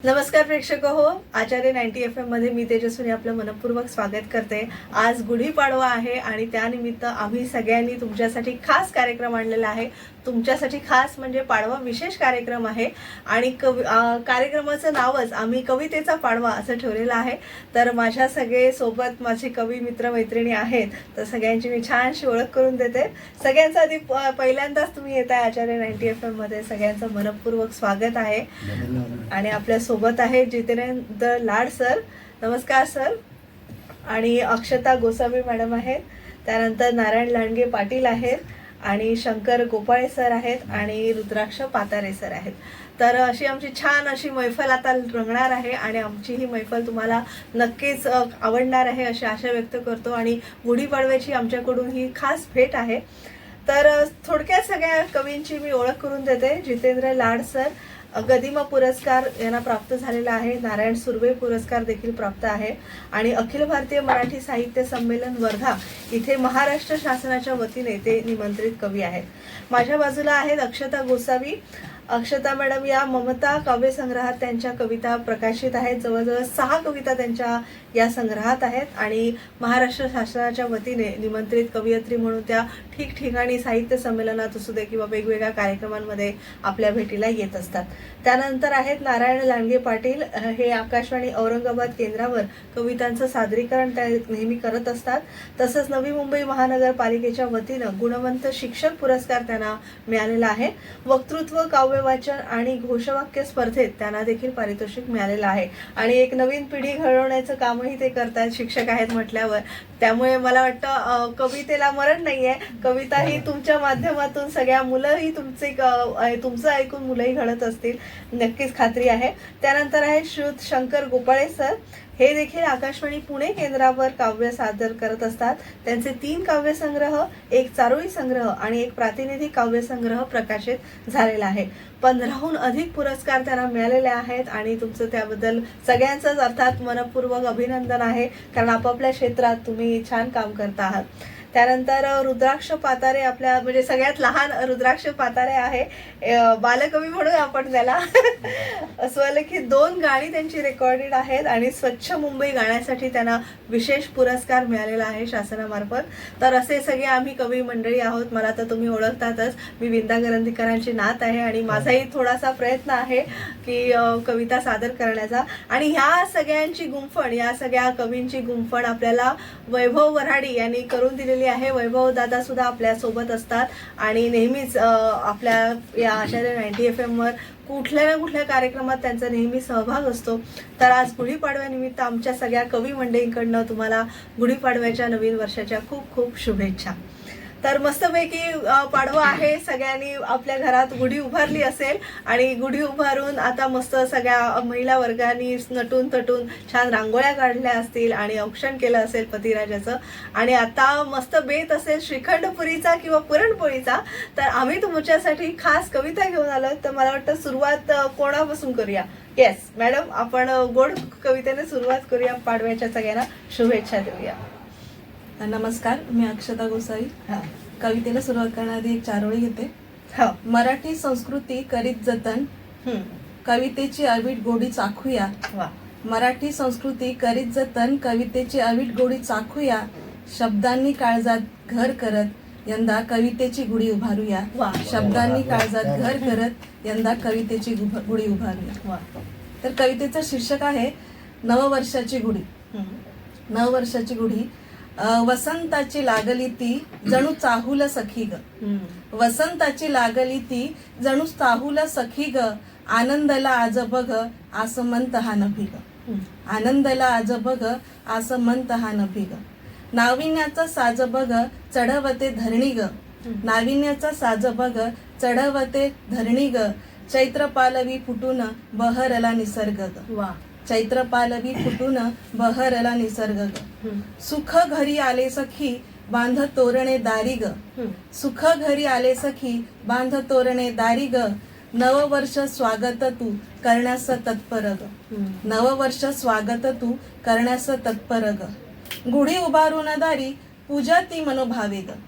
नमस्कार प्रेक्षक हो, आचार्य 90 FM मध्ये मी तेजस्विनी आपलं मनपूर्वक स्वागत करते। आज गुढीपाडवा आहे आणि त्यानिमित्त आम्ही सगळ्यांनी तुमच्यासाठी खास कार्यक्रम आणलेला आहे। तुमच्यासाठी खास म्हणजे पाडवा विशेष कार्यक्रम आहे आणि कार्यक्रमाचं नावच आम्ही कवितेचा पाडवा असं ठेवलेलं आहे। तर माझ्या सगळे सोबत माझे कवी मित्र मैत्रिणी आहेत, तर सगळ्यांची मी छानशी ओळख करून देते। सगळ्यांचा आधी पहिल्यांदाच तुम्ही येताय आचार्य 90 FM मध्ये, सगळ्यांचं मनपूर्वक स्वागत आहे। आणि आपल्या सोबत आहे जितेंद्र लाड सर, नमस्कार सर। आणि अक्षता गोसावी मॅडम आहेत, त्यानंतर नारायण लांडगे पाटील आहेत आणि शंकर गोपाळे सर आहेत आणि रुद्राक्ष पातारे सर आहेत। तर अशी आमची छान अशी मैफल आता रंगणार आहे आणि आमची ही मैफल तुम्हाला नक्कीच आवडणार आहे अशी आशा व्यक्त करतो। आणि गुढीपाडव्याची आमच्याकडून ही खास भेट आहे। तर थोडक्यात सगळ्या कवींची मी ओळख करून देते। जितेंद्र लाड सर गदिमा पुरस्कार यांना प्राप्त झालेला आहे, नारायण सुर्वे पुरस्कार देखील प्राप्त आहे आणि अखिल भारतीय मराठी साहित्य संमेलन वर्धा इथे महाराष्ट्र शासनाच्या वतीने ते निमंत्रित कवी आहेत। माझ्या बाजूला आहेत अक्षता गोसावी। अक्षता मॅडम या ममता काव्य संग्रहात त्यांच्या कविता प्रकाशित आहेत, जवळजवळ 6 कविता त्यांच्या या संग्रहात आहेत आणि महाराष्ट्र शासनाच्या वतीने निमंत्रित कवयित्री म्हणून त्या ठिकठिकाणी साहित्य संमेलनात असू दे किंवा वेगवेगळ्या कार्यक्रमांमध्ये आपल्या भेटीला येत असतात। त्यानंतर आहेत नारायण लांडगे पाटील, हे आकाशवाणी औरंगाबाद केंद्रावर कवितांचं सादरीकरण त्या नेहमी करत असतात। तसंच नवी मुंबई महानगरपालिकेच्या वतीनं गुणवंत शिक्षक पुरस्कार त्यांना मिळालेला आहे। वक्तृत्व, काव्य वाचन आणि घोषवाक्य स्पर्धेत त्यांना देखील पारितोषिक मिळालेलं आहे आणि एक नवीन पिढी घडवण्याचं कामही ते करतात, शिक्षक आहेत म्हटल्यावर। त्यामुळे मला वाटतं कवितेला मरण नाहीये, कविता ही तुमच्या माध्यमातून सगळ्या मुलंही तुमचं ऐकून मुलंही घडत असतील, नक्कीच खात्री आहे। त्यानंतर आहे श्रुत शंकर गोपाळे सर, हे देखील आकाशवाणी पुणे केंद्रावर काव्य सादर करत असतात। त्यांचे 3 काव्यसंग्रह, एक चारोळी संग्रह आणि एक प्रातिनिधिक काव्यसंग्रह प्रकाशित झालेला आहे। 15हून अधिक पुरस्कार त्यांना मिळालेले आहेत आणि तुमचं त्याबद्दल सगळ्यांचंच अर्थात मनपूर्वक अभिनंदन आहे, कारण आपापल्या क्षेत्रात तुम्ही छान काम करता आहात। त्यानंतर रुद्राक्ष पातारे, आपल्या म्हणजे सगळ्यात लहान रुद्राक्ष पातारे आहे, बालकवी म्हणून आपण त्याला स्वलिखित 2 गाणी त्यांची रेकॉर्डेड आहेत आणि स्वच्छ मुंबई गाण्यासाठी त्यांना विशेष पुरस्कार मिळालेला आहे शासनामार्फत। तर असे सगळे आम्ही कवी मंडळी आहोत। मला तर तुम्ही ओळखतातच, मी विंदा करंदीकरांची नात आहे आणि माझाही थोडासा प्रयत्न आहे की कविता सादर करण्याचा। आणि ह्या सगळ्यांची गुंफण, या सगळ्या कवींची गुंफण आपल्याला वैभव वऱ्हाडी यांनी करून दिलेली आहे। वैभव दादा सुद्धा आपल्या सोबत असतात आणि नेहमीच आपल्या या आचार्य 90 FM वर कुठल्या ना कुठल्या कार्यक्रमात त्यांचा नेहमी सहभाग असतो। तर आज गुढीपाडव्यानिमित्त आमच्या सगळ्या कवी मंडळींकडनं तुम्हाला गुढीपाडव्याच्या नवीन वर्षाच्या खूप खूप शुभेच्छा। तर मस्तपैकी पाडवा आहे, सगळ्यांनी आपल्या घरात गुढी उभारली असेल आणि गुढी उभारून आता मस्त सगळ्या महिला वर्गाने नटून तटून छान रांगोळ्या काढल्या असतील आणि औक्षण केलं असेल पतिराजाचं आणि आता मस्त बेत असेल श्रीखंडपुरीचा किंवा पुरणपोळीचा। तर आम्ही तुमच्यासाठी खास कविता घेऊन आलो। तर मला वाटतं सुरुवात कोणापासून करूया? येस मॅडम, आपण गोड कवितेने सुरुवात करूया, पाडव्याच्या सगळ्यांना शुभेच्छा देऊया। नमस्कार, मी अक्षता गोसावी। कवितेला सुरुवात करण्याआधी एक चारोळी घेते। मराठी संस्कृती करीत जतन, कवितेची अवीट गोडी चाखूया। मराठी संस्कृती करीत जतन, कवितेची अवीट गोडी चाखूया। शब्दांनी काळजात घर करत यंदा कवितेची गुढी उभारूया। शब्दांनी काळजात घर करत यंदा कवितेची गुढी उभारूया। तर कवितेचं शीर्षक आहे नववर्षाची गुढी। नववर्षाची गुढी। वसंताची लागली ती जणू चाहूल सखी ग, वसंताची लागली ती जणू चाहूल सखी ग। आनंदला आज बघ आस म्हणत हा नभी ग, आनंदला आज बघ आस म्हणत हा नभी ग। नाविन्याचा साज बघ चढवते धरणी ग, नाविन्याचा साज बघ चढवते धरणी ग। चैत्र पालवी फुटून बहरला निसर्ग ग, चैत्र पालवी फुटून बहरला निसर्ग ग। सुख घरी आले सखी बांध तोरणे दारी ग, सुख घरी आले सखी बांध तोरणे दारी ग। नववर्ष स्वागत तू करण्यास तत्पर ग, नववर्ष स्वागत तू करण्यास तत्पर ग। गुढी उभारून दारी पूजा ती मनोभावे ग,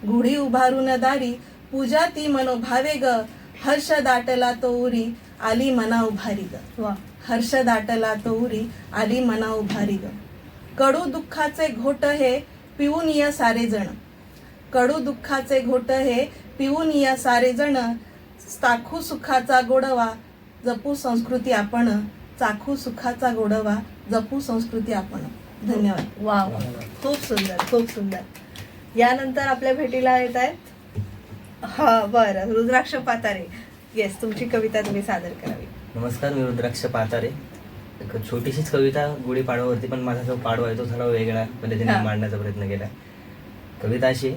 गुढी उभारून दारी पूजा ती मनोभावे ग। हर्ष दाटला तो उरी आली मना उभारी ग. वा. हर्ष दाटला तो उरी आली मना उभारी ग. कडू दुःखाचे घोट हे पिऊन या सारे जण. कडू दुःखाचे घोट हे पिऊन या सारे जण. चाखू सुखाचा गोडवा जपू संस्कृती आपण. चाखू सुखाचा गोडवा जपू संस्कृती आपण. धन्यवाद. वा वा. खूप सुंदर, खूप सुंदर. यानंतर आपल्या भेटीला येत आहेत हा बरं रुद्राक्ष पातारे. येस, तुमची कविता तुम्ही सादर करावी. नमस्कार, मी रुद्राक्ष पातारे. एक छोटीशीच कविता गुढीपाडव्यावरती, पण माझा जो पाडवा आहे तो थोडा वेगळ्या पद्धतीने हा. मांडण्याचा प्रयत्न केला. कविता अशी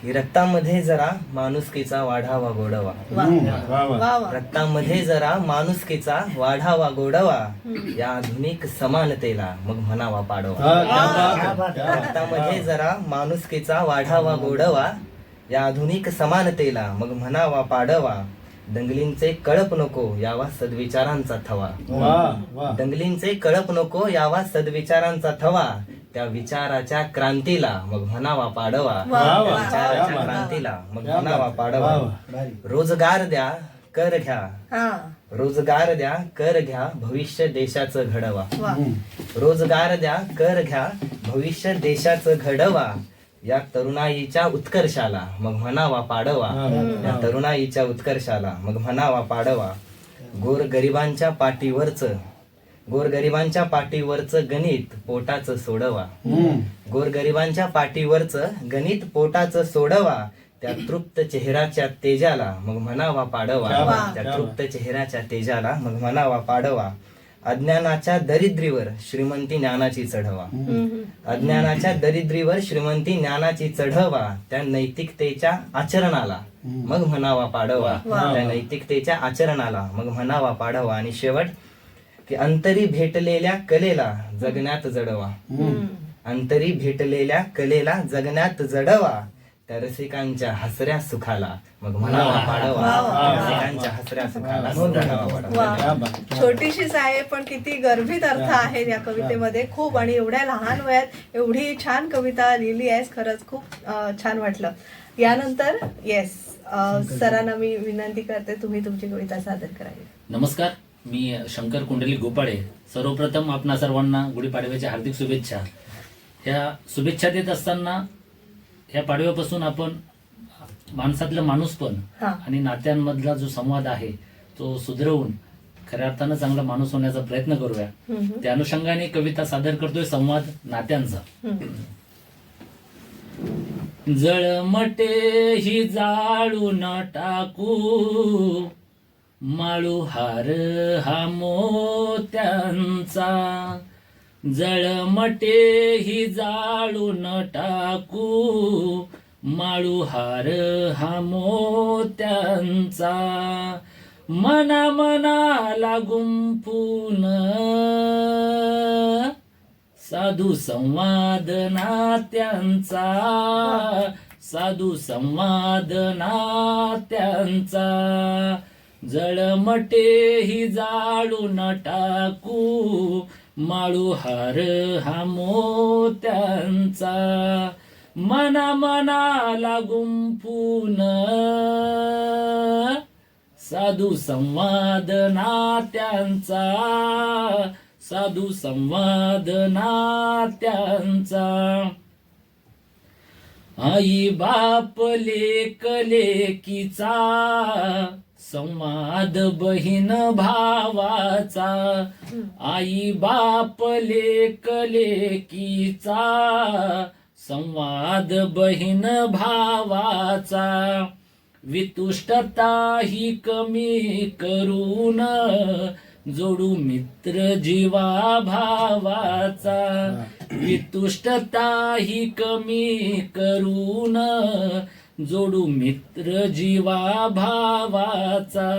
की रक्तामध्ये जरा माणुसकीचा वाढावा गोडवा. वा वा वा. रक्तामध्ये जरा माणुसकीचा वाढावा गोडवा, या आधुनिक समानतेला मग म्हणावा पाडवा. रक्तामध्ये जरा माणुसकीचा वाढावा गोडवा, या आधुनिक समानतेला मग म्हणावा पाडवा. दंगलींचे कळप नको यावा सद्विचारांचा थवा. दंगलींचे कळप नको यावा सद्विचारांचा थवा, त्या विचाराच्या क्रांतीला मग म्हणावा पाडवा. त्या विचाराच्या क्रांतीला मग म्हणावा पाडवा. रोजगार द्या कर घ्या, रोजगार द्या कर घ्या भविष्य देशाचं घडवा. रोजगार द्या कर घ्या भविष्य देशाचं घडवा, या तरुणाईच्या उत्कर्षाला मग म्हणावा पाडवा. या तरुणाईच्या उत्कर्षाला मग म्हणावा पाडवा. गोरगरिबांच्या पाठीवरचं, गोरगरिबांच्या पाठीवरचं गणित पोटाचं सोडवा. गोरगरिबांच्या पाठीवरचं गणित पोटाचं सोडवा, त्या तृप्त चेहऱ्याच्या तेजाला मग म्हणावा पाडवा. त्या तृप्त चेहऱ्याच्या तेजाला मग म्हणावा पाडवा. अज्ञानाच्या दरिद्रीवर श्रीमंती ज्ञानाची चढवा. अज्ञानाच्या दरिद्रीवर श्रीमंती ज्ञानाची चढवा, त्या नैतिकतेच्या आचरणाला मग म्हणावा पाडवा. त्या नैतिकतेच्या आचरणाला मग म्हणावा पाडवा. आणि शेवट की अंतरी भेटलेल्या कलेला जगण्यात जडवा. अंतरी भेटलेल्या कलेला जगण्यात जडवा, त्या रसिकांच्या हसऱ्या सुखाला मग म्हणावा पाडवा. रसिकांच्या हसऱ्या सुखाला मग म्हणावा पाडवा. वा. छोटीशीच आहे पण किती गर्भित अर्थ आहे या कवितेमध्ये. खूप, आणि एवढ्या लहान वयात एवढी छान कविता लिहिली आहेस. खरंच खूप छान वाटलं. यानंतर येस सरांना मी विनंती करते तुम्ही तुमची कविता सादर करावी. नमस्कार, मी शंकर कुंडली गोपाळे. सर्वप्रथम आपणा सर्वांना गुढीपाडव्याच्या हार्दिक शुभेच्छा. ह्या शुभेच्छा देत असताना ह्या पाडव्यापासून आपण माणसातलं माणूसपण आणि नात्यांमधला जो संवाद आहे तो सुधरवून खऱ्या अर्थानं चांगला माणूस होण्याचा प्रयत्न करूया. त्या अनुषंगाने कविता सादर करतोय संवाद नात्यांचा. जळमटे ही जाळून टाकू, माळू हार हा मोत्यांचा. जळमटे ही जाळून टाकू, माळू हार हा मोत्यांचा. मना मनाला गुंफून साधू संवाद नात्यांचा. साधू संवाद नात्यांचा. जळमटे ही जाळून टाकू, माळू हार हा मोत्यांचा. मना मनाला गुंफून साधू संवाद नात्यांचा. साधू संवाद नात्यांचा. आई बाप लेक लेकीचा, संवाद बहीण भावाचा. आई बाप लेक लेकीचा, संवाद बहीण भावाचा. वितुष्टता ही कमी करून जोडू मित्र जीवा भावाचा. वितुष्टता ही कमी करून जोडू मित्र जीवा भावाचा.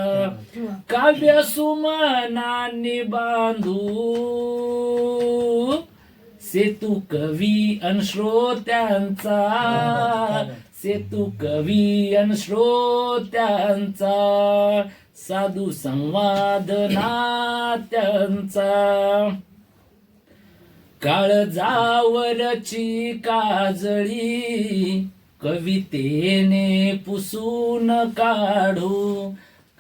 काव्य सुमनांनी बांधू सेतू कवी अन श्रोत्यांचा. सेतू कवी अन श्रोत्यांचा. साधू संवाद नात्यांचा. काळजावरची काजळी कवितेने पुसून काढू.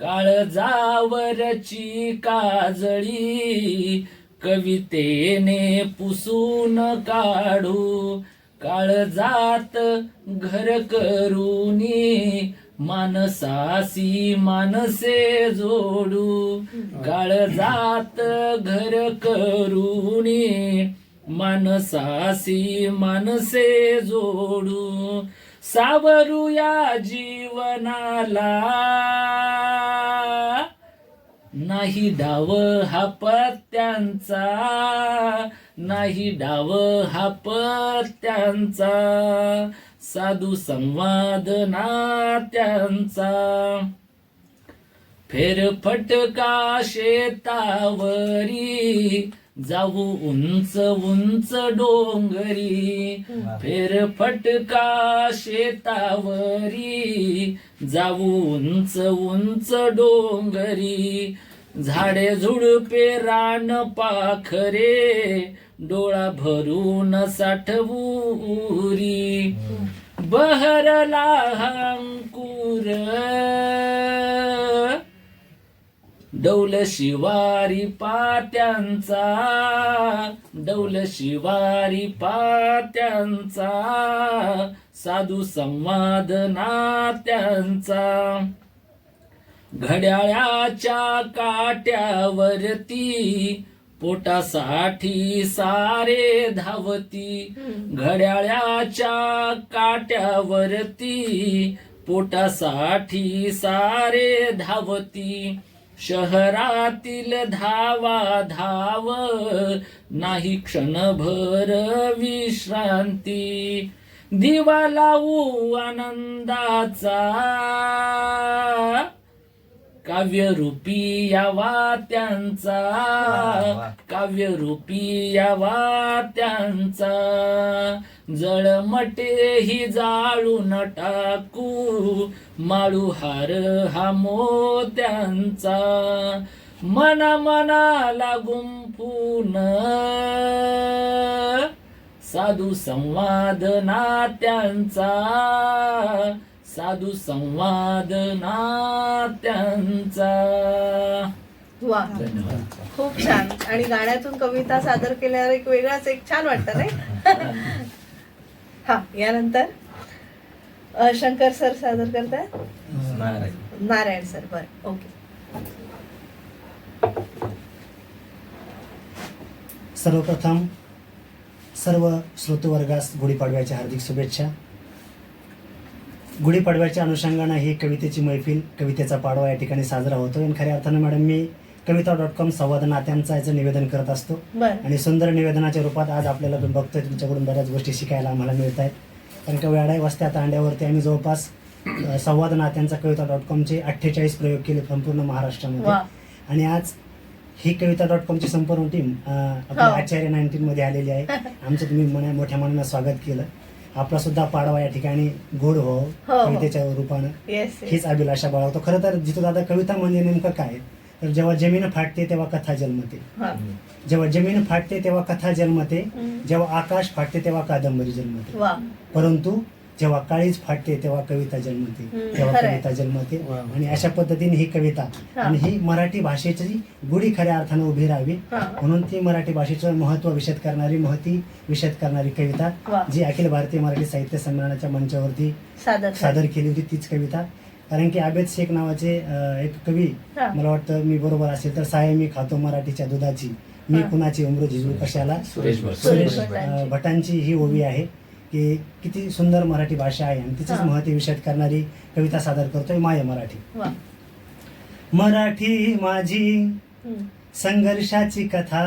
काळजावरची काजळी कवितेने पुसून काढू, काळजात घर करूनी मानसासी मानसे जोडू, काळजात घर करूनी मानसासी मानसे जोडू, सावरूया जीवनाला नाही डाव हा पत्त्यांचा, नाही डाव हा पत्त्यांचा, साधू संवाद नात्यांचा, फेरफटका शेतावरी जाऊ उंच उंच डोंगरी, फेरफटका शेतावरी जाऊ उंच उंच डोंगरी, झाडे झुडपे रान पाखरे डोळा भरून साठवूरी, बहरला अंकुर डौल शिवारी पात्यांचा, डौल शिवारी पात्यांचा, साधू संवाद नात्यांचा, घड्याळाच्या काट्यावरती पोटासाठी सारे धावती, घड्याळाच्या काट्यावरती पोटासाठी सारे धावती, शहरातील धावा धाव नाही क्षणभर विश्रांती, दिवा लावू आनंदाचा काव्यरूपी या वात्यांचा, काव्यरूपी या वात्यांचा, जळमटे ही जाळून टाकू माळू हार हा मोत्यांचा, मना मनाला गुंफून साधू संवाद नात्यांचा, साधू संवाद नात्यांचा. वा, धन्यवाद. खूप छान. आणि गाण्यातून कविता सादर केल्यावर एक वेगळाच एक छान वाटतं नाही. हा, यानंतर शंकर सर सादर करताय. नारायण सर. बर, ओके. सर्वप्रथम सर्व श्रोतृवर्गास गुढीपाडव्याच्या हार्दिक शुभेच्छा. गुढीपाडव्याच्या अनुषंगानं ही कवितेची मैफिल, कवितेचा पाडवा या ठिकाणी साजरा होतो. आणि खऱ्या अर्थानं मॅडम मी कविता.com संवाद नात्यांचा याचं निवेदन करत असतो. आणि सुंदर निवेदनाच्या रूपात आज आपल्याला बघतोय तुमच्याकडून बऱ्याच गोष्टी शिकायला आम्हाला मिळत आहेत. कारण का वेळा वस्त्या तांड्यावरती आम्ही जवळपास संवाद नात्यांचा कविता.comचे 48 प्रयोग केले संपूर्ण महाराष्ट्रामध्ये. आणि आज ही कविता.comची संपूर्ण टीम आपल्या आचार्य 19 मध्ये आलेली आहे. आमचं तुम्ही मोठ्या मनानं स्वागत केलं. आपला सुद्धा पाडवा या ठिकाणी गोड हो कवितेच्या रूपानं हीच अभिलाषा बाळगतो. खरं तर जिथं दादा कविता म्हणजे नेमकं काय, तर जेव्हा जमीन फाटते तेव्हा कथा जन्मते, जेव्हा जमीन फाटते तेव्हा कथा जन्मते, जेव्हा आकाश फाटते तेव्हा कादंबरी जन्मते, परंतु जेव्हा काळीज फाटते तेव्हा कविता जन्मते, तेव्हा कविता जन्मते. आणि अशा पद्धतीने ही कविता आणि ही मराठी भाषेची गुढी खऱ्या अर्थानं उभी राहावी म्हणून ती मराठी भाषेचं महत्व विशद करणारी, महती विशद करणारी कविता जी अखिल भारतीय मराठी साहित्य संमेलनाच्या मंचावरती सादर केली होती तीच कविता. कारण की आबेद शेख नावाचे एक कवी, मला वाटतं मी बरोबर असेल तर, साय मी खातो मराठीच्या दुधाची, मी कुणाची उमर झिजू कशाला, सुरेश भटांची ही ओवी आहे की किती सुंदर मराठी भाषा आहे आणि तिचीच महती विशद करणारी कविता सादर करतोय माय मराठी. मराठी माझी संघर्षाची कथा,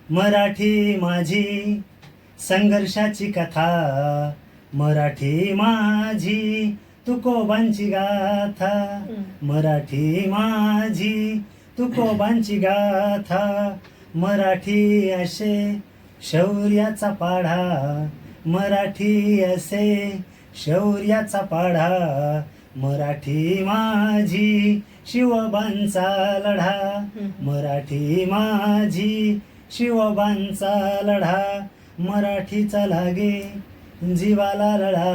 मराठी माझी संघर्षाची कथा, मराठी माझी तुकोबांची गाथा, मराठी माझी तुकोबांची गाथा, मराठी असे शौर्याचा पाढा, मराठी असे शौर्याचा पाढा, मराठी माझी शिवबांचा लढा, मराठी माझी शिवबांचा लढा, मराठीचा लागे जीवाला लढा,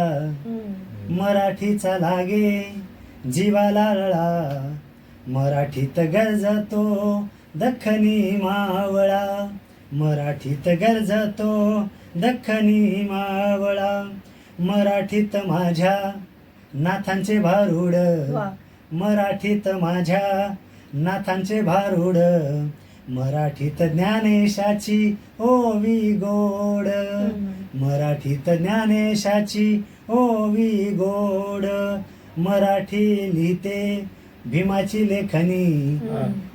मराठीचा लागे जीवाला लळा, मराठीत गरजतो दख्खनी मावळा, मराठीत गरजतो दख्खनी मावळा, मराठीत माझ्या नाथांचे भारूड, वा. मराठीत माझ्या नाथांचे भारूड, मराठीत ज्ञानेशाची ओवी गोड, मराठीत ज्ञानेशाची ओवी गोड, मराठी लिहिते भीमाची लेखनी,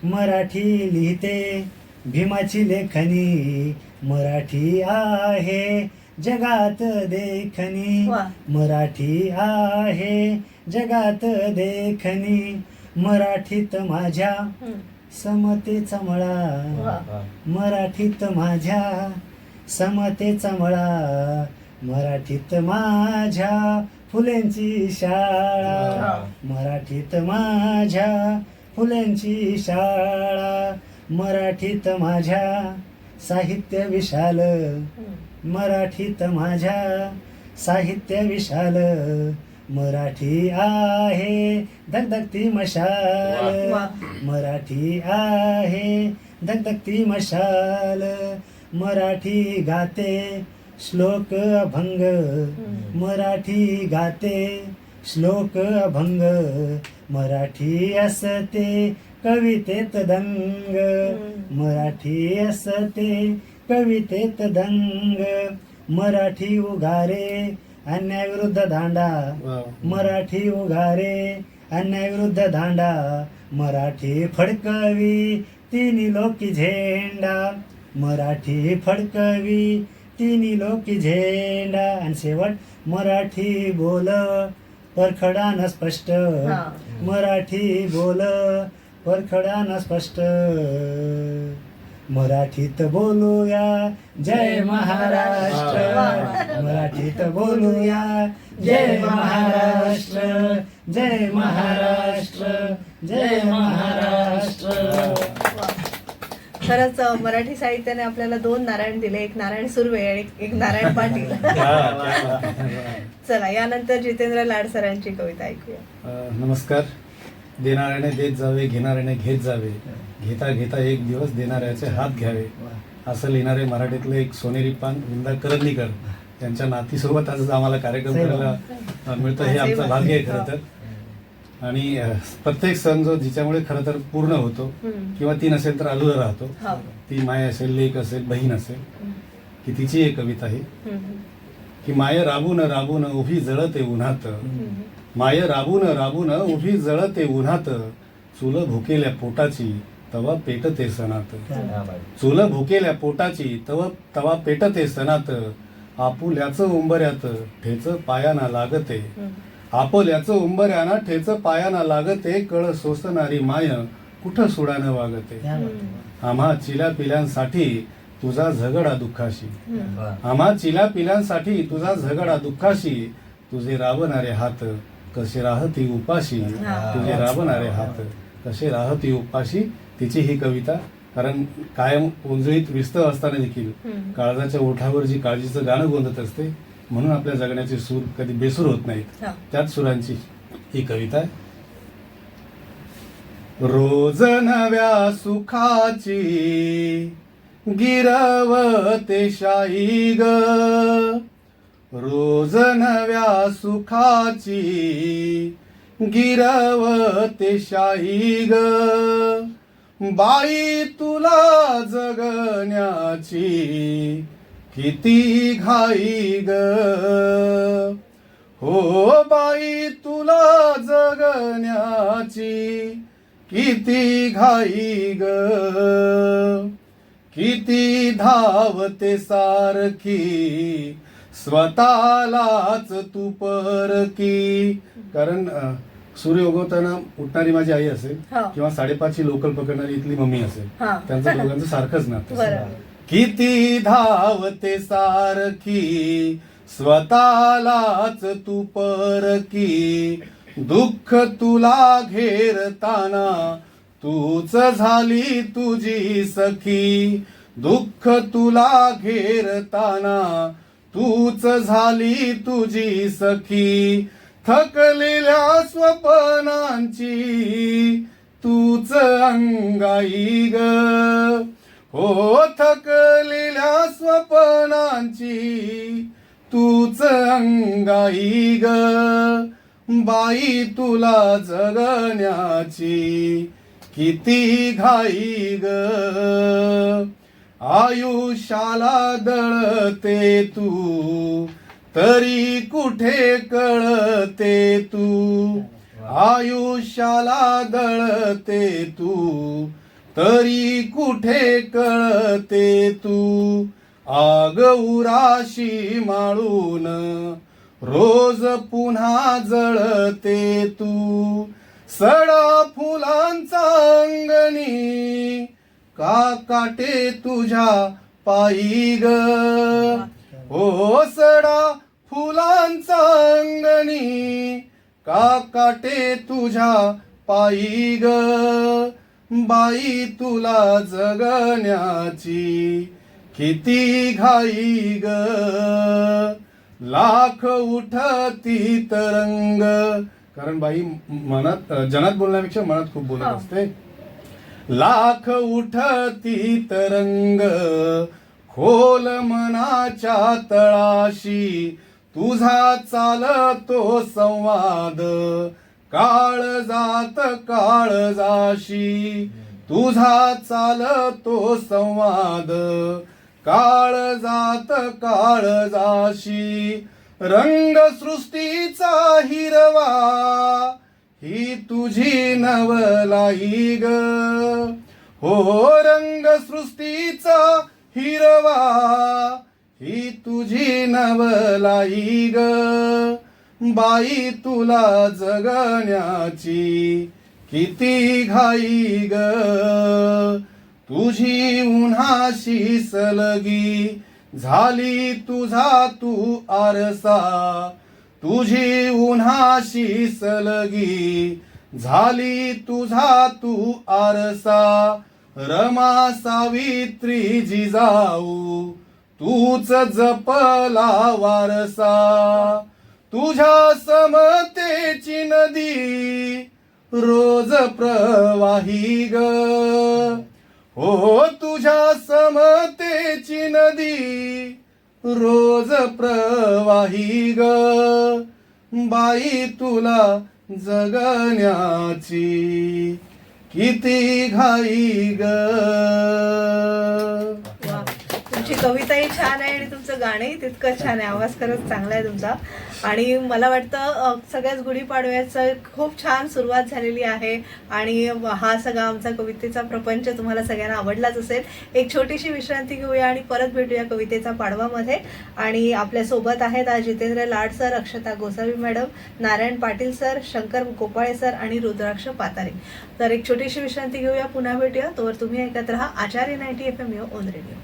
मराठी लिहिते भीमाची लेखनी, मराठी आहे जगात देखणी, वा. मराठी आहे जगात देखणी, मराठीत माझ्या समतेचा मळा, वा. मराठीत माझ्या समतेचा मळा, मराठीत माझ्या फुलेंची शाळा, मराठीत माझ्या फुलेंची शाळा, मराठीत माझ्या साहित्य विशाल, मराठीत माझ्या साहित्य विशाल, मराठी आहे धगधगती मशाल, वा. मराठी आहे धगधगती मशाल, मराठी गाते श्लोक अभंग, मराठी गाते श्लोक अभंग, मराठी असते कवितेत दंग, मराठी असते कवितेत दंग, मराठी उगारे अन्यायविरुद्ध दांडा, मराठी उगारे अन्यायविरुद्ध दांडा, मराठी फडकवी तिन्ही लोकी झेंडा, मराठी फडकवी तिन्ही लोकी झेंडा, आणि शेवट मराठी बोल परखडान स्पष्ट, मराठी बोल परखडान स्पष्ट, मराठीत बोलूया जय महाराष्ट्र, मराठीत बोलूया जय महाराष्ट्र, जय महाराष्ट्र, जय महाराष्ट्र. खरंच मराठी साहित्याने आपल्याला 2 नारायण दिले, एक नारायण सुर्वे आणि एक नारायण पाटील. चला यानंतर जितेंद्र लाड सरांची कविता ऐकूया. नमस्कार. देणाऱ्याने देत जावे, घेणाऱ्याने घेत जावे, घेता घेता एक दिवस देणाऱ्याचे हात घ्यावे, असं लिहिणारे मराठीतले एक सोनेरी पान विंदा करंदीकर यांच्या नातीसोबत आज आम्हाला कार्यक्रम करायला मिळतं, हे आमचं भाग्य आहे खरं तर. आणि प्रत्येक सण जो जिच्यामुळे खरं तर पूर्ण होतो, किंवा ती नसेल तर अधुरा राहतो, ती माय असेल, लेक असेल, बहीण असेल, की तिची एक कविता आहे की माय राबून राबून उभी जळते उन्हात, माय राबून राबून उभी जळते उन्हात, चूल भुकेल्या पोटाची तवा पेटते सणात, चूल भुकेल्या पोटाची तवा पेटते सणात, आपुल्याचं उंबऱ्यात ठेच पायाना लागते, आपल्याचं उंबऱ्याना ठेच पायाना लागते, कळ सोसणारी माय कुठं सुडानं वागते, आम्हा चिल्या पिल्यांसाठी तुझा झगडा दुःखाशी, आम्हा चिल्या पिल्यांसाठी तुझा झगडा दुःखाशी, तुझे राबणारे हात कसे राहती उपाशी, तुझे राबणारे हात कसे राहती उपाशी. तिची ही कविता, कारण कायम उंजळीत विस्त असताना देखील काळजाच्या ओठावर जी काळजीचं गाणं गोंधत असते, म्हणून आपल्या जगण्याचे सूर कधी बेसूर होत नाहीत, त्याच सुरांची ही कविता आहे. रोज नव्या सुखाची गिरवते शाही ग, रोज नव्या सुखाची गिरवते शाही ग, बाई तुला जगण्याची किती घाई ग, हो बाई तुला जगण्याची किती घाई ग, किती धावते सारखी स्वतःलाच तू परकी. कारण सूर्य उगवताना उठणारी माझी आई असेल, किंवा 5:30ची लोकल पकडणारी इथली मम्मी असेल, त्यांचं दोघांचं सारखंच नातं. किती धावते सारखी स्वतःलाच तू परकी, दुःख तुला घेरताना तूच झाली तुझी सखी, दुःख तुला घेरताना तूच झाली तुझी सखी, थकलेल्या स्वप्नांची तूच अंगाई ग, हो थकलेल्या स्वप्नांची तूच अंगाई ग, बाई तुला जगण्याची किती घाई ग, आयुष्याला दळते तू तरी कुठे कळते तू, आयुष्याला दळते तू तरी कुठे कळते तू, आग उराशी माळून रोज पुन्हा जळते तू, सडा फुलांचा अंगणी का काटे तुझ्या पायी ग, हो सडा फुलांचा अंगणी का काटे तुझ्या पायी ग, बाई तुला जगण्याची किती घाई ग, लाख उठती तरंग, कारण बाई मनात जनात बोलण्यापेक्षा मनात खूप बोलत असते, लाख उठती तरंग खोल मनाच्या तळाशी, तुझा चालतो संवाद काळजात काळजाशी, तुझा चालतो संवाद काळजात काळजाशी, रंगसृष्टीचा हिरवा ही तुझी नवलाई ग, हो रंगसृष्टीचा हिरवा ही तुझी नवलाई ग, बाई तुला जगण्याची किती घाई ग, तुझी उन्हाशी सलगी झाली तुझा तू आरसा, तुझी उन्हाशी सलगी झाली तुझा तू आरसा, रमा सावित्री जिजाऊ तूच जपला वारसा, तुझ्या समतेची नदी रोज प्रवाही ग, हो तुझ्या समतेची नदी रोज प्रवाही ग, बाई तुला जगण्याची किती घाई ग. वा. तुमची कविताही छान आहे आणि तुमचं गाणंही तितकंच छान आहे. आवाज खरंच चांगला आहे तुमचा. आणि मला वाटतं सगळ्याच गुढीपाडव्याचं खूप छान सुरुवात झालेली आहे आणि हा सगळा आमचा कवितेचा प्रपंच तुम्हाला सगळ्यांना आवडलाच असेल. एक छोटीशी विश्रांती घेऊया आणि परत भेटूया कवितेचा पाडवामध्ये. आणि आपल्यासोबत आहेत आज Jitendra Lad sir, Akshata Gosavi madam, Narayan Patil sir, Shankar Gopale sir आणि रुद्राक्ष पातारे. तर एक छोटीशी विश्रांती घेऊया, पुन्हा भेटूया. तोवर तुम्ही ऐकत राहा आचार्य 90 FM ऑन रेडिओ.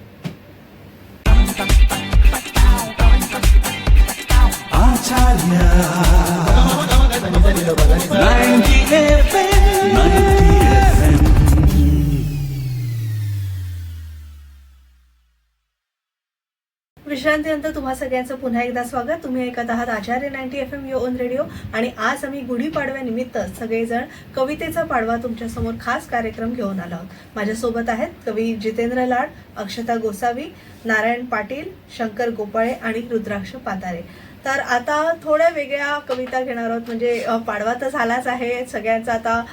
विश्रांतीनंतर तुम्हा सगळ्यांचं पुन्हा एकदा स्वागत. तुम्ही ऐकत आहात आचार्य 90 FM ऑन रेडिओ. आणि आज आम्ही गुढीपाडव्यानिमित्त सगळेजण कवितेचा पाडवा तुमच्यासमोर खास कार्यक्रम घेऊन आलो आहोत. माझ्यासोबत आहेत कवी जितेंद्र लाड, अक्षता गोसावी, नारायण पाटील, शंकर गोपाळे आणि रुद्राक्ष पातारे. तर आता थोड्या वेगळ्या कविता घेणार आहोत. म्हणजे पाडवा तर झालाच आहे सगळ्यांचा. आता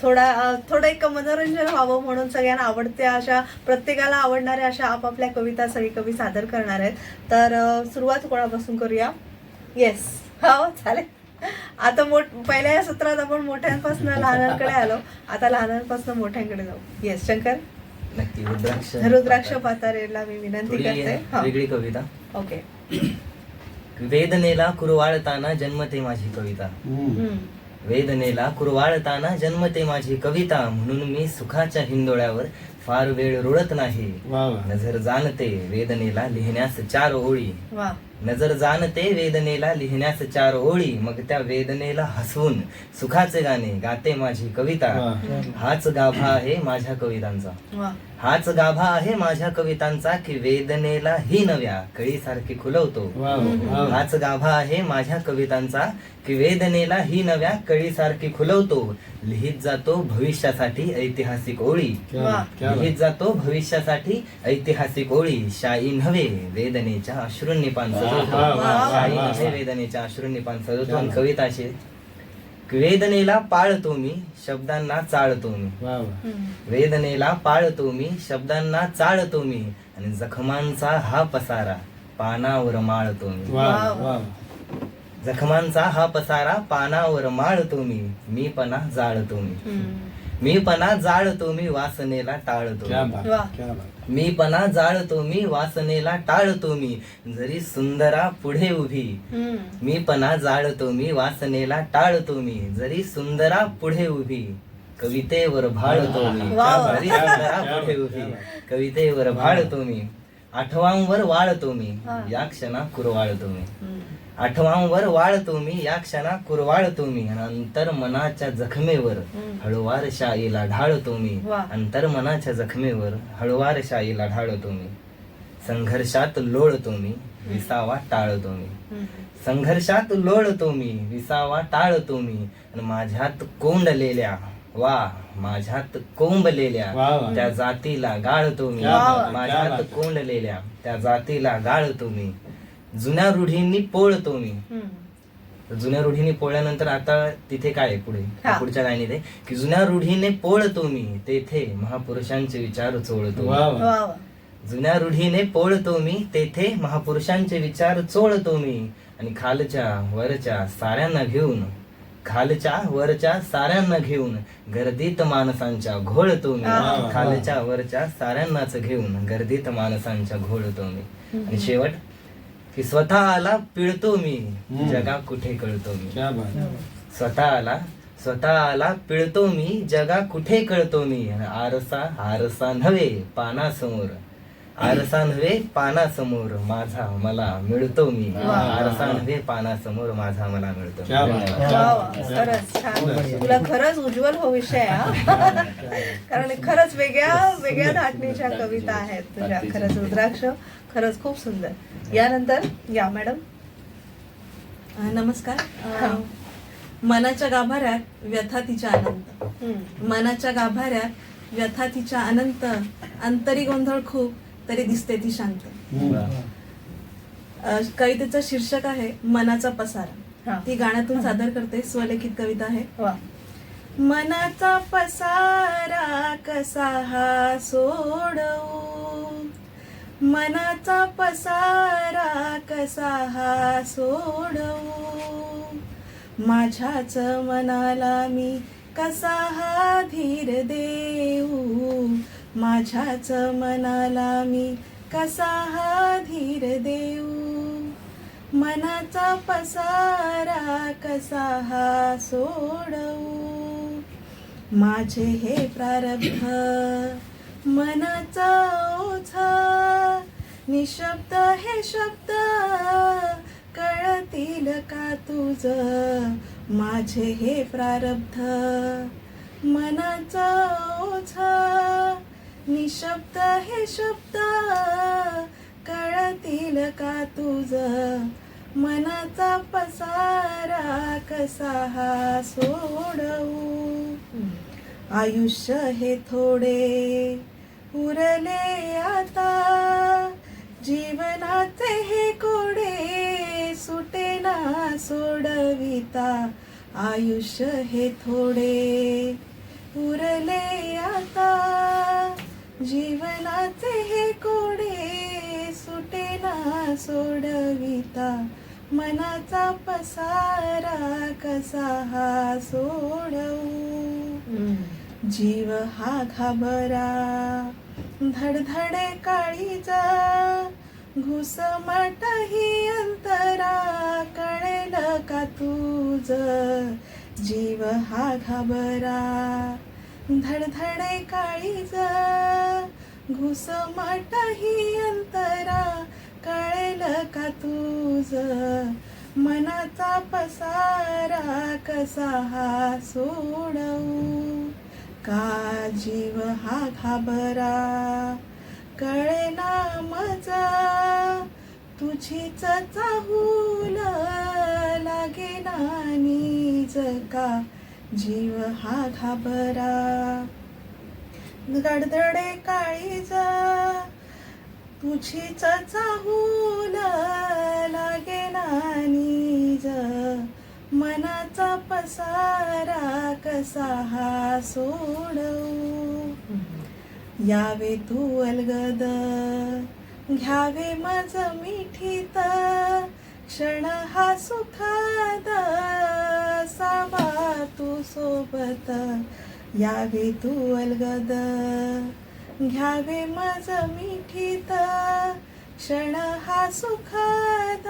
थोडं एक मनोरंजन व्हावं म्हणून सगळ्यांना आवडत्या अशा, प्रत्येकाला आवडणाऱ्या अशा आपापल्या कविता सगळी कवी सादर करणार आहेत. तर सुरुवात कोणापासून करूया? येस, हो चालेल. आता पहिल्या या सत्रात आपण मोठ्यांपासून लहानांकडे आलो, आता लहानांपासून मोठ्यांकडे जाऊ. येस शंकर. नक्की. रुद्राक्ष पातारेला मी विनंती करते. वेगळी कविता. ओके. वेदनेला कुरवाळताना जन्मते माझी कविता. वेदनेला कुरवाळताना जन्मते माझी कविता, म्हणून मी सुखाच्या हिंदोळ्यावर फार वेळ रुळत नाही. नजर जाणते वेदनेला लिहिण्यास 4 ओळी. नजर जाणते वेदनेला लिहिण्यास 4 ओळी, मग त्या वेदनेला हसवून सुखाचे गाणे गाते माझी कविता. हाच गाभा आहे माझ्या कवितांचा. हाच गाभा आहे माझ्या कवितांचा की वेदनेला ही नव्या कळीसारखी खुलवतो. वा वा वा. हाच गाभा आहे माझ्या कवितांचा की वेदनेला ही नव्या कळीसारखी खुलवतो. लिहित जातो भविष्यासाठी ऐतिहासिक ओळी. क्या वा. बात, क्या बात. लिहित जातो भविष्यासाठी ऐतिहासिक ओळी. शाई नव्हे वेदनेच्या अश्रूंनी पान सजवतो. वा, वा, वा, शाई वा, नव्हे वा. वेदनेच्या अश्रूंनी पान सजवतो. क्या आणि बात. कविता अशी वेदनेला पाळतो मी शब्दांना चाळतो मी. वा वा. वेदनेला पाळतो मी शब्दांना चाळतो मी आणि जखमांचा हा पसारा पानावर माळतो मी. वा वा, वा. जखमांचा हा पसारा पानावर माळतो मी पणा जाळतो मी पणा जाळतो मी वासनेला टाळतो क्या मी. बात, वा. क्या बात. मी पणा जाळतो मी वासनेला टाळतो मी जरी सुंदरा पुढे उभी. मी पणा जाळतो मी वासनेला टाळतो मी जरी सुंदरा पुढे उभी. कवितेवर भाळतो मी वा, वा. जरी सुंदरा पुढे उभी. कवितेवर भाळतो मी आठवांवर वाळतो मी या क्षणा कुरवाळतो मी. आठवांवर वाळतो मी या क्षणा कुरवाळतो मी आणि अंतर मनाच्या जखमेवर हळुवार शाईला ढाळतो मी. वा. अंतर मनाच्या जखमेवर हळुवार शाईला ढाळतो मी. संघर्षात लोळतो मी विसावा टाळतो मी. संघर्षात लोळतो मी विसावा टाळतो मी आणि माझ्यात कोंडलेल्या माझ्यात कोंबलेल्या वा, वा. त्या जातीला गाळतो मी. क्या बात, क्या माझ्यात बात. कोंडलेल्या त्या जातीला गाळतो मी. जुन्या रूढींनी पोळतो मी. जुन्या रूढीने पोळल्यानंतर आता तिथे काय आहे पुढे हा. पुढच्या लाईनीत आहे की जुन्या रूढीने पोळतो मी तेथे महापुरुषांचे विचार चोळतो मी. वा वा. वा वा. जुन्या रूढीने पोळतो मी तेथे महापुरुषांचे विचार चोळतो मी आणि खालच्या वरच्या साऱ्यांना घेऊन गर्दीत माणसांच्या घोळतो मी. हा. खालच्या वरच्या साऱ्यांनाच घेऊन गर्दीत माणसांच्या घोळतो मी. आणि शेवट की स्वतःला पिळतो मी जगा कुठे कळतो मी. क्या बात. स्वतःला पिळतो मी जगा कुठे कळतो मी आणि आरसा नव्हे पानासमोर माझा मला मिळतो मी. आरसा नव्हे पानासमोर माझा मला मिळतो मी. क्या बात. धन्यवाद. वा वा. खरंच छान. तुला खरंच उज्ज्वल भविष्य आहे हा. कारण खरंच वेगळ्या धाटणीच्या कविता आहेत तुझ्या. खरंच रुद्राक्ष खरंच खूप सुंदर. यानंतर या मॅडम. नमस्कार. मनाच्या गाभाऱ्यात व्यथा तिच्या अनंत. मनाच्या गाभाऱ्यात व्यथा तिच्या अनंत. अंतरी गोंधळ खूप तरी दिसते ती शांत. कवितेचं शीर्षक आहे मनाचा पसारा. हा. ती गाण्यातून सादर करते. स्वलिखित कविता आहे. वा. मनाचा पसारा कसा हा सोडवू. मनाचा पसारा कसा हा सोडवू. माझ्याच मनाला मी कसा हा धीर देऊ. माझ्याच मनाला मी कसा हा धीर देऊ. मनाचा पसारा कसा हा सोडवू. माझे हे प्रारब्ध मनाचा ओझा. निशब्द हे शब्द कळतील का तुझ. माझे हे प्रारब्ध मनाचा ओझा. निशब्द हे शब्द कळतील का तुझ. मनाचा पसारा कसा हा सोडवू. आयुष्य हे थोडे उरले आता. जीवनाचे हे कोडे सुटेना सोडविता. आयुष्य हे थोडे उरले आता. जीवनाचे हे कोडे सुटेना सोडविता. मनाचा पसारा कसा हा सोडवू. जीव हा घाबरा धडधडे काळीजा. घुसमट ही अंतरा कळेल का तुझ. जीव हा घाबरा धडधडे काळीजा. घुसमट ही अंतरा कळेल का तुझ. मनाचा पसारा कसा हा सोडवू. का जीव हा घाबरा, कळेना मजा तुझीच चाहूल, लागेना नीज का जीव हा घाबरा. गडदडे काळीज तुझीच चाहूल, लागेना नीज मनाचा पसारा कसा हा सोडवू. यावे तू अलगद घ्यावे मज मिठीत, क्षण हा सुखाद सावा तू सोबत. यावे तू अलगद घ्यावे मज मिठीत, क्षण हा सुखाद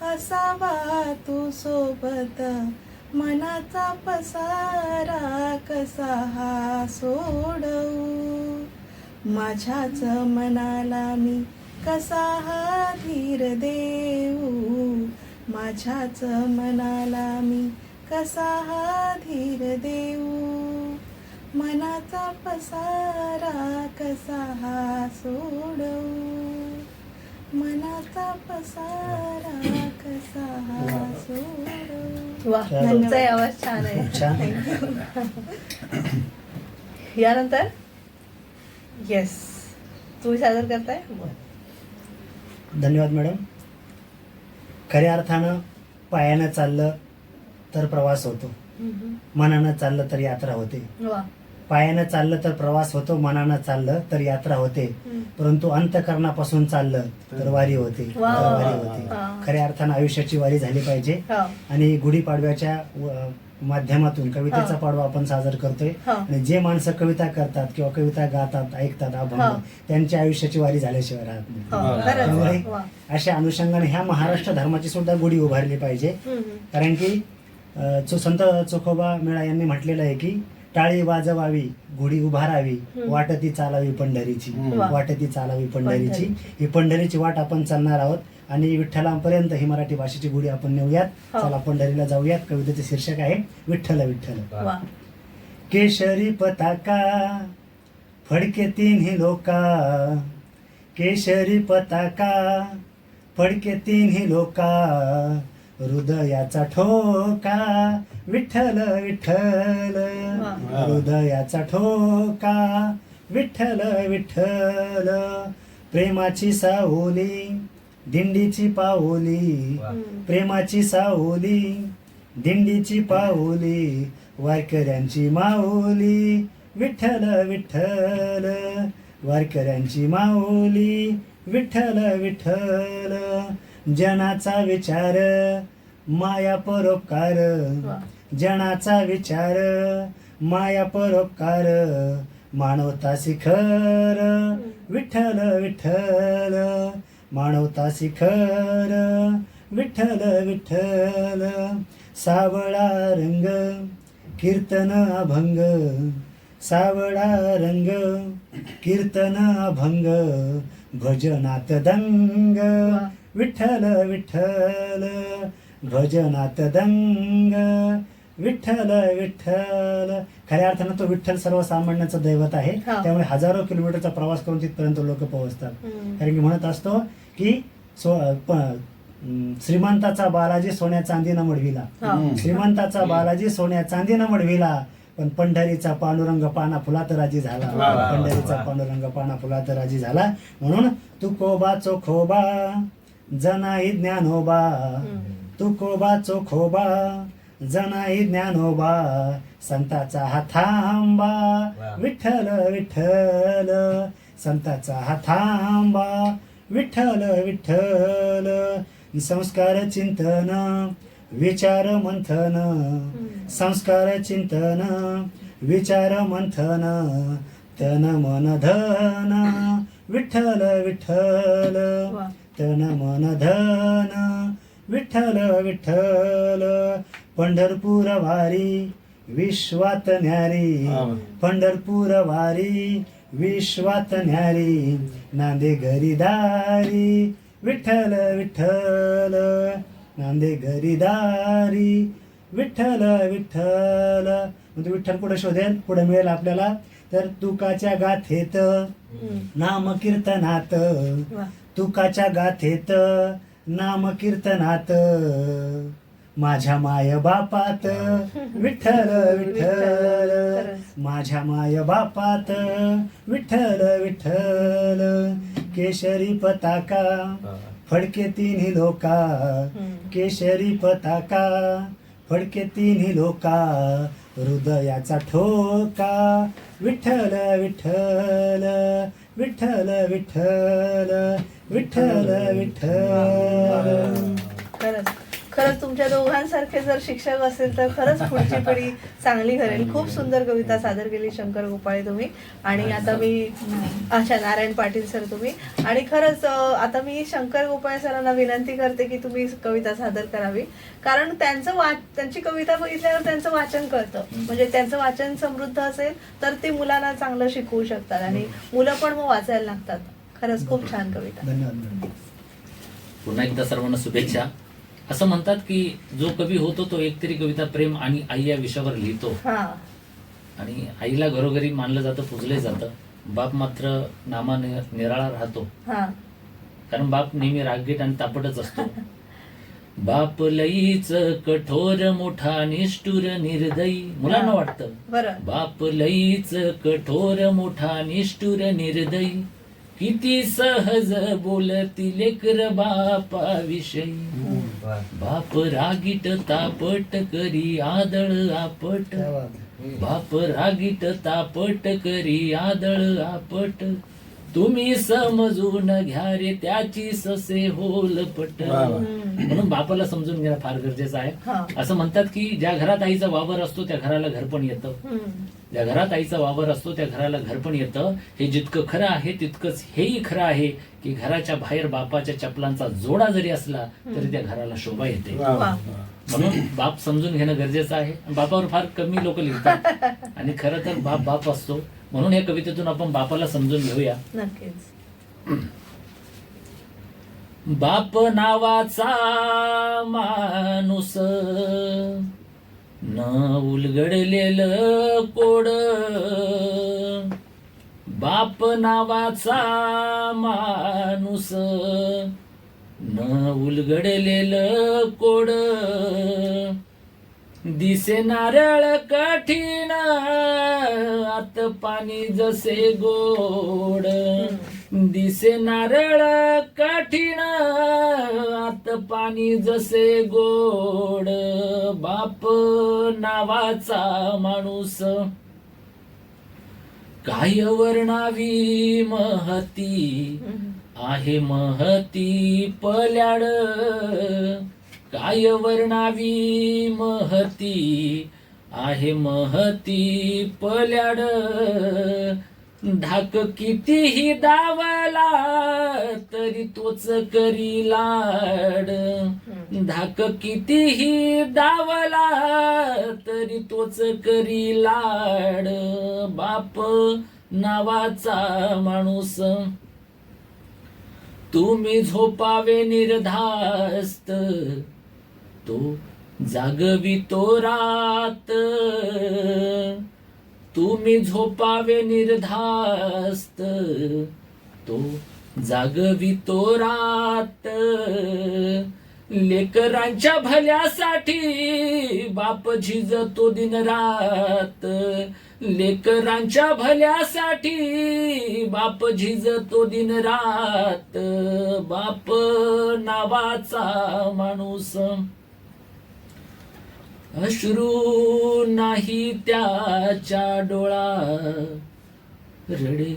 असावा तू सोबत. मनाचा पसारा कसा हा सोडवू. माझ्याच मनाला मी कसा हा धीर देऊ, माझ्याच मनाला मी कसा हा धीर देऊ. मनाचा पसारा कसा हा सोडवू, मनाचा पसारा कसा हा सोडवू. वा, तुमचाही आवाज छान आहे. खूप छान. यानंतर येस, तुम्ही सादर करताय. धन्यवाद मॅडम. खऱ्या अर्थानं पायानं चाललं तर प्रवास होतो, मनानं चाललं तर यात्रा होते. वा. पायानं चाललं तर प्रवास होतो, मनानं चाललं तर यात्रा होते, परंतु अंतःकरणापासून चाललं तर वारी होते, तर वारी होते. खऱ्या अर्थानं आयुष्याची वारी झाली पाहिजे. आणि गुढीपाडव्याच्या माध्यमातून कवितेचा पाडवा आपण साजर करतोय. आणि जे माणसं कविता करतात किंवा कविता गातात, ऐकतात, अभंग, त्यांच्या आयुष्याची वारी झाल्याशिवाय राहत नाही. त्यामुळे अशा अनुषंगाने ह्या महाराष्ट्र धर्माची सुद्धा गुढी उभारली पाहिजे. कारण की संत चोखोबा मेळा यांनी म्हटलेलं आहे की टाळी वाजवावी, गुढी उभारावी, वाटती चालावी पंढरीची, वाटती चालावी पंढरीची. ही पंढरीची वाट आपण चालणार आहोत आणि विठ्ठलांपर्यंत ही मराठी भाषेची गुढी आपण नेऊयात. चला पंढरीला जाऊयात. कवितेचे शीर्षक आहे विठ्ठल विठ्ठल. केशरी पताका फडके तिन्ही लोका, केशरी पताका फडके तिन्ही लोका, हृदयाचा ठोका विठ्ठल विठ्ठल, हृदयाचा ठोका विठ्ठल विठ्ठल. प्रेमाची सावली दिंडीची पाऊली, प्रेमाची सावली दिंडीची पाऊली, वारकऱ्यांची माऊली विठ्ठल विठ्ठल, वारकऱ्यांची माऊली विठ्ठल विठ्ठल. जनाचा विचार माया परोपकार, जनाचा विचार माया परोपकार, मानवता शिखर विठ्ठल विठ्ठल, मानवता शिखर विठ्ठल विठ्ठल. सावळा रंग कीर्तन अभंग, सावळा रंग कीर्तन अभंग, भजनात दंग विठ्ठल विठ्ठल, भजनात दंग विठ्ठल विठ्ठल. खऱ्या अर्थानं तो विठ्ठल सर्वसामान्यांचं दैवत आहे. त्यामुळे हजारो किलोमीटरचा प्रवास करून तिथपर्यंत लोक पोहोचतात. कारण की म्हणत असतो की श्रीमंताचा बालाजी सोन्या चांदीनं मडविला, श्रीमंताचा बालाजी सोन्या चांदीनं मडविला, पण पंढरीचा पांडुरंग पाना फुलात राजी झाला, पंढरीचा पांडुरंग पाना फुलात राजी झाला. म्हणून तुकोबा चोखोबा जनाई ज्ञानोबा, तुकोबा चोखोबा जनाई ज्ञानोबा, संताचा हा थांबा विठ्ठल विठ्ठल, संताचा हा थांबा विठ्ठल विठ्ठल. संस्कार चिंतन विचार मंथन, संस्कार चिंतन विचार मंथन, तन मन धन विठ्ठल विठ्ठल, तन मन धन विठ्ठल विठ्ठल. पंढरपूर वारी विश्वात न्यारी, पंढरपूर वारी विश्वात न्यारी, नांदे घरीदारी विठ्ठल विठ्ठल, नांदे घरीदारी विठ्ठल विठ्ठल. म्हणजे विठ्ठल पुढे शोधेल, पुढे मिळेल आपल्याला. तर तुकाच्या गाथेत नाम कीर्तनात, वा. तुकाच्या गाथेत नाम कीर्तनात, माझ्या माय बापात विठ्ठल विठ्ठल, माझ्या माय बापात विठ्ठल विठ्ठल. केशरी पताका फडके तिन्ही लोका, केशरी पताका फडके तिन्ही लोका, हृदयाचा ठोका विठ्ठल विठ्ठल, विठ्ठल विठ्ठल, विठ्ठल विठ्ठल. खरंच खरंच तुमच्या दोघांसारखे जर शिक्षक असेल तर खरंच पुढची पिढी चांगली करेल. खूप सुंदर कविता सादर केली शंकर गोपाळे तुम्ही. आणि आता मी अच्छा नारायण पाटील सर तुम्ही. आणि खरंच आता मी शंकर गोपाळे सरांना विनंती करते की तुम्ही कविता सादर करावी, कारण त्यांची कविता बघितल्यावर त्यांचं वाचन कळतं. म्हणजे त्यांचं वाचन समृद्ध असेल तर ते मुलांना चांगलं शिकवू शकतात आणि मुलं पण मग वाचायला लागतात. खरंच खूप छान कविता. धन्यवाद. पुन्हा एकदा सर्वांना शुभेच्छा. असं म्हणतात की जो कवी होतो तो एकतरी कविता प्रेम आणि आई या विषयावर लिहितो. हा. आणि आईला घरोघरी मानलं जातं, पूजलं जातं. बाप मात्र नामा निराळा राहतो, हा. कारण बाप नेहमी रागीट आणि तापटच असतो. बाप लईच कठोर मोठा निष्ठुर निर्दयी, मुलांना वाटतं बरं. बाप लईच कठोर मोठा निष्ठुर निर्दयी, किती सहज बोलती लेकर बापाविषयी. बाप रागीट तापट करी आदळ आपट, बाप रागीट तापट करी आदळ आपट, तुम्ही समजून घ्या रे त्याची ससे होलपट. म्हणून बापाला समजून घेणं फार गरजेचं आहे. असं म्हणतात की ज्या घरात आईचा वावर असतो त्या घराला घर पण येतं, ज्या घरात आईचा वावर असतो त्या घराला घर पण येतं. हे जितकं खरं आहे तितकंच हेही खरं आहे की घराच्या बाहेर बापाच्या चपलांचा जोडा जरी असला तरी त्या घराला शोभा येते. म्हणून बाप समजून घेणं गरजेचं आहे. बापावर फार कमी लोक लिहितात आणि खरं तर बाप बाप असतो. म्हणून या कवितेतून आपण बापाला समजून घेऊया. नक्कीच. बाप नावाचा माणूस न उलगडलेलं कोड, बाप नावाचा माणूस न उलगडलेलं कोड, दिसे नारळ कठीण आत पाणी जसे गोड, दिसे नारळ कठीण आत पाणी जसे गोड, बाप नावाचा माणूस काय वर्णावी महती आहे महती पल्याड, काय वर्णावी महती आहे महती पल्याड, धाक कितीही दावला तरी तोच करी लाड, धाक कितीही दावला तरी तोच करी लाड, बाप नावाचा माणूस तुम्ही झोपावे निर्धास्त तो जागवितो रात, तुम्ही झोपावे निर्धास्त तो जागवितो रात, लेकरांच्या भल्यासाठी बाप झिजतो दिन रात, लेकरांच्या भल्यासाठी बाप झिजतो दिन रात, बाप नावाचा माणूस अश्रू नाही त्याच्या डोळा रडे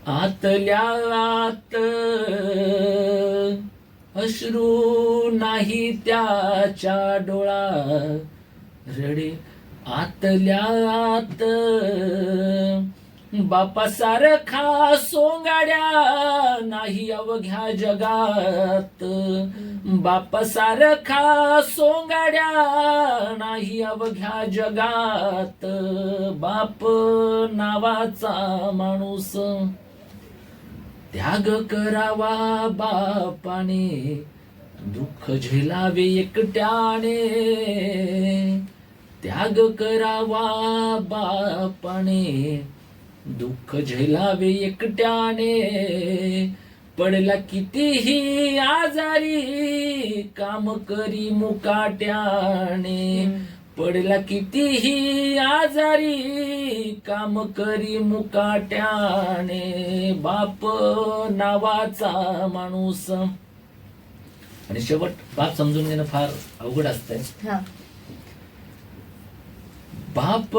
आतल्या आत, अश्रू नाही त्याच्या डोळा रडे आतल्या आत, बापासारखा सोंगाड्या नाही अवघ्या जगात, बापासारखा सोंगाड्या नाही अवघ्या जगात, बाप नावाचा माणूस त्याग करावा बापाने दुःख झेलावे एकट्याने, त्याग करावा बापाने, दुःख झेलावे एकट्याने, पडला कितीही आजारी, काम करी मुकाट्याने, पडला कितीही आजारी, काम करी मुकाट्याने, बाप नावाचा माणूस. आणि शेवट बाप समजून घेणं फार अवघड असतंय. बाप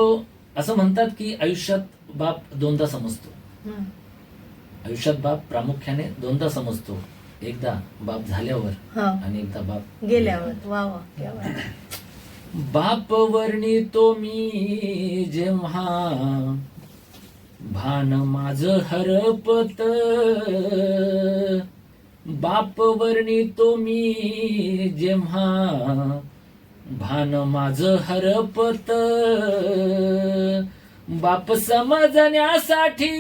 असं म्हणतात की आयुष्यात बाप दोनदा समजतो. आयुष्यात बाप प्रामुख्याने दोनदा समजतो, एकदा बाप झाल्यावर आणि एकदा बाप गेल्यावर. वा वा, क्या बात. बाप वर्णितो मी जेव्हा, भान माझ हरपत, बाप वर्णितो मी जेव्हा, भान माझ हरपत, बाप समजण्यासाठी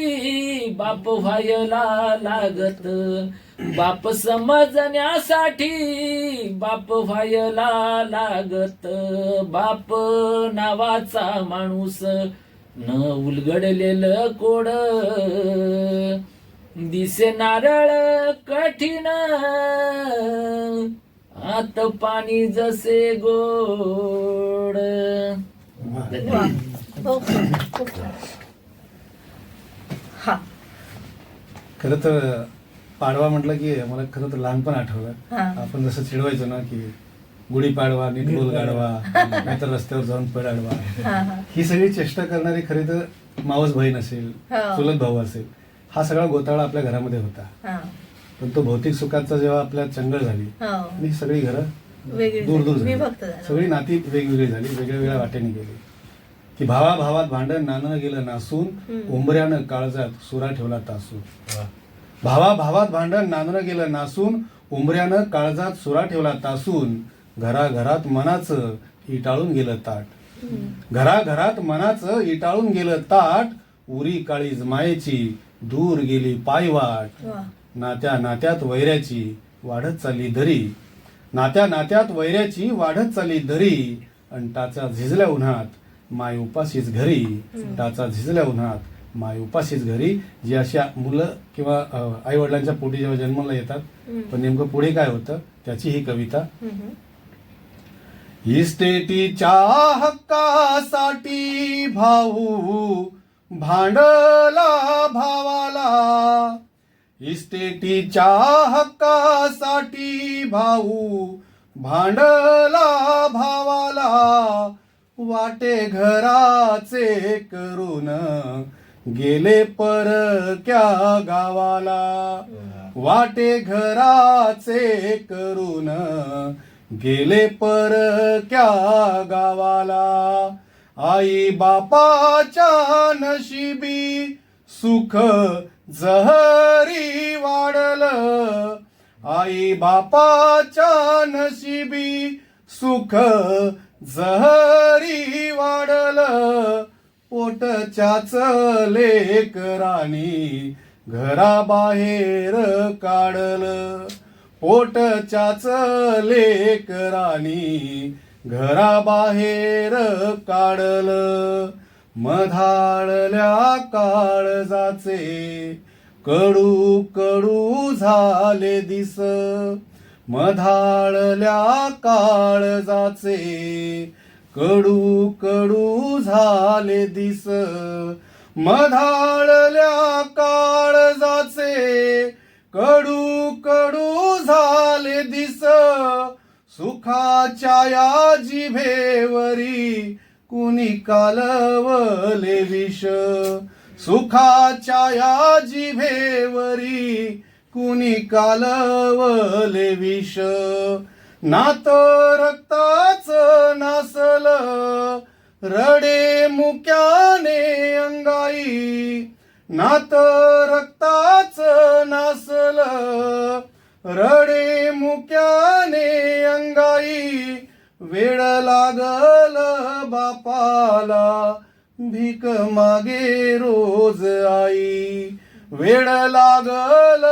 बाप व्हायला लागत, बाप समजण्यासाठी बाप व्हायला लागत, बाप नावाचा माणूस न उलगडलेलं कोड, दिसे नारळ कठीण, आत पाणी जसे गोड. हा, खरं तर पाडवा म्हटलं की मला खरं तर लहानपण आठवलं. आपण जसं चिडवायचो ना की गुढीपाडवा, नीट बोल गाडवा, नाहीतर रस्त्यावर जाऊन पड आडवा. ही सगळी चेष्टा करणारी खरी तर मावस बहीण असेल, चुलत भाऊ असेल, हा सगळा गोतावळा आपल्या घरामध्ये होता. पण तो भौतिक सुखाचा जेव्हा आपल्या चंगळ झाली आणि सगळी घरं दूर दूर झाली, सगळी नाती वेगवेगळी झाली, वेगवेगळ्या वाटेने गेली. की भावा भावात भांडण नाणं गेलं नासून, उंबऱ्यानं काळजात सुरा ठेवला तासून. भावा भावात भांडण नाणं गेलं नासून, उंबऱ्यानं काळजात सुरा ठेवला तासून, घराघरात मनाचं इटाळून गेलं ताट. घराघरात मनाचं इटाळून गेलं ताट, उरी काळीज मायेची दूर गेली पायवाट. नात्या नात्यात वैऱ्याची वाढत चालली धरी, नात्या नात्यात वैऱ्याची वाढत चालली धरी, अन टाचा झिजल्या उन्हात माय उपाशीच घरी. टाचा झिजल्या उन्हात माय उपाशीच घरी. जी अशा मुलं किंवा आई वडिलांच्या पोटी जेव्हा जन्माला येतात, पण नेमकं पुढे काय होतं त्याची ही कविता. इस्टेटीच्या हक्कासाठी भाऊ भांडला भावाला, इस्टेटीच्या हक्कासाठी भाऊ भांडला भावाला, वाटे घराचे करून गेले परक्या गावाला. वाटे घराचे करून गेले परक्या गावाला. आई बापाच्या नशिबी सुख जहरी वाढलं, आई बापाच्या नशिबी सुख जहरी वाढलं. पोटच्याच लेकरांनी घराबाहेर काढलं, पोटच्याच लेकरांनी घराबाहेर काढलं. मधाळल्या काळजाचे कडू कडू झाले दिस, मधाळल्या काळजाचे कडू कडू झाले दिस. मधाळल्या काळजाचे कडू कडू झाले दिस. सुखाच्या या जिभेवरी कुणी कालवले विष, सुखाच्या या जिभेवरी कुणी कालवले विष. नात रक्ताच नासल रडे मुक्याने अंगाई, नात रक्ताच नासल रडे मुक्याने अंगाई. वेळ लागल बापाला भीक मागे रोज आई, वेळ लागल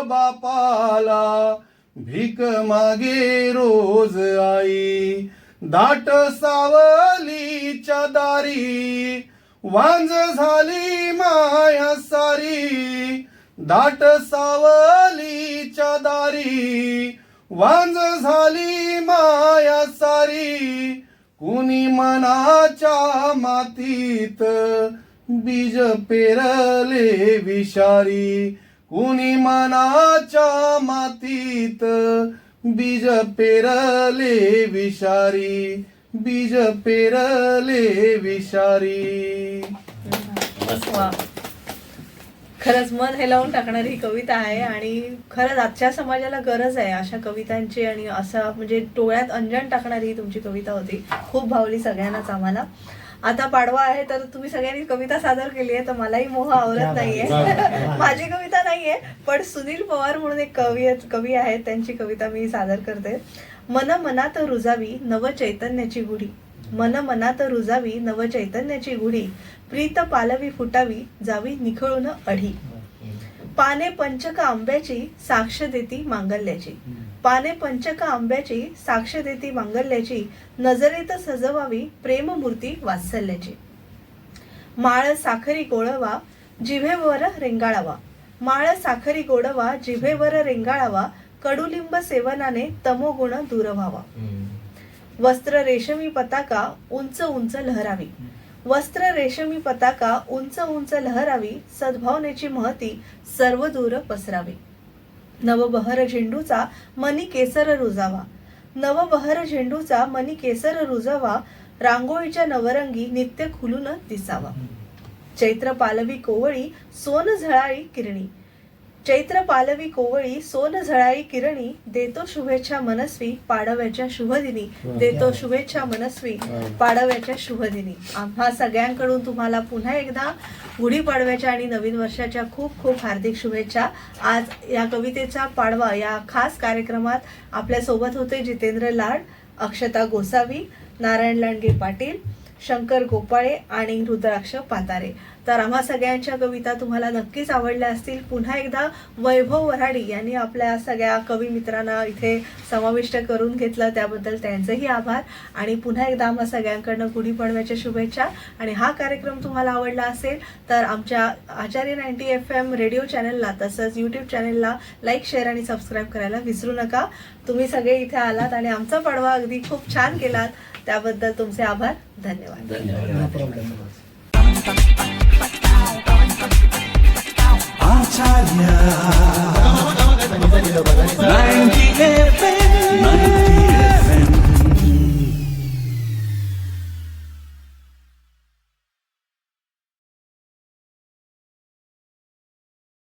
बापाला भीक मागे रोज आई. दाट सावलीच्या दारी वांज झाली माया सारी. दाट सावलीच्या दारी वांज झाली माया सारी. कुणी मनाच्या मातीत बीज पेरले विषारी. कुणी मनाच्या मातीत बीज पेरले विषारी. बीज पेरले विषारी. वा. खरंच मन हेलावून टाकणारी ही कविता आहे आणि खरंच आजच्या समाजाला गरज आहे अशा कवितांची आणि असं म्हणजे डोळ्यात अंजन टाकणारी ही तुमची कविता होती. खूप भावली सगळ्यांनाच आम्हाला. आता पाडवा आहे तर तुम्ही सगळ्यांनी कविता सादर केली आहे तर मलाही मोह आवरत नाहीये. माझी कविता नाहीये पण सुनील पवार म्हणून एक कवी आहेत त्यांची कविता मी सादर करते. मन मनात रुजावी नव चैतन्याची गुढी. मन मनात रुजावी नव चैतन्याची गुढी. प्रीत पालवी फुटावी जावी निखळून अढी. पाने पंचक आंब्याची साक्ष देती मांगल्याची. पाने पंचक आंब्याची साक्ष देती मांगल्याची. नजरेत सजवावी प्रेममूर्ती वात्सल्याची. माळ साखरी गोळवा जिभेवर रेंगाळावा. माळ साखरी गोडवा जिभेवर रेंगाळावा. कडुलिंब सेवनाने तमोगुण दूर व्हावा. वस्त्र रेशमी पताका उंच उंच लहरावी. वस्त्र रेशमी पताका उंच उंच लहरावी. सद्भावनेची महती सर्व दूर पसरावी. नवबहर झेंडूचा मनी केसर रुजावा. नवबहर झेंडूचा मनी केसर रुजावा. रांगोळीच्या नवरंगी नित्य खुलून दिसावा. चैत्र पालवी कोवळी सोन झळाळी किरणी. चैत्र पालवी कोवळी सोन झळाळी किरणी. देतो शुभेच्छा मनस्वी पाडव्याच्या शुभदिनी. देतो शुभेच्छा मनस्वी पाडव्याच्या शुभदिनी. आम्हा सगळ्यांकडून तुम्हाला पुन्हा एकदा गुढीपाडव्याच्या आणि नवीन वर्षाच्या खूप खूप हार्दिक शुभेच्छा. आज या कवितेचा पाडवा या खास कार्यक्रमात आपल्या सोबत होते जितेंद्र लाड, अक्षता गोसावी, नारायण लांडगे पाटील, शंकर गोपाळे आणि रुद्राक्ष पातारे. तर आम्हा सगळ्यांच्या कविता तुम्हाला नक्कीच आवडल्या असतील. पुन्हा एकदा वैभव वऱ्हाडी यांनी आपल्या सगळ्या कवी मित्रांना इथे समाविष्ट करून घेतलं त्याबद्दल त्यांचेही आभार. आणि पुन्हा एकदा आम्हा सगळ्यांकडनं गुढीपाडव्याच्या शुभेच्छा. आणि हा कार्यक्रम तुम्हाला आवडला असेल तर आमच्या आचार्य 90 FM रेडिओ चॅनलला तसंच यूट्यूब चॅनलला लाईक, शेअर आणि सबस्क्राईब करायला विसरू नका. तुम्ही सगळे इथे आलात आणि आमचा पाडवा अगदी खूप छान केलात त्याबद्दल तुमचे आभार. धन्यवाद. धन्यवाद. आचार्य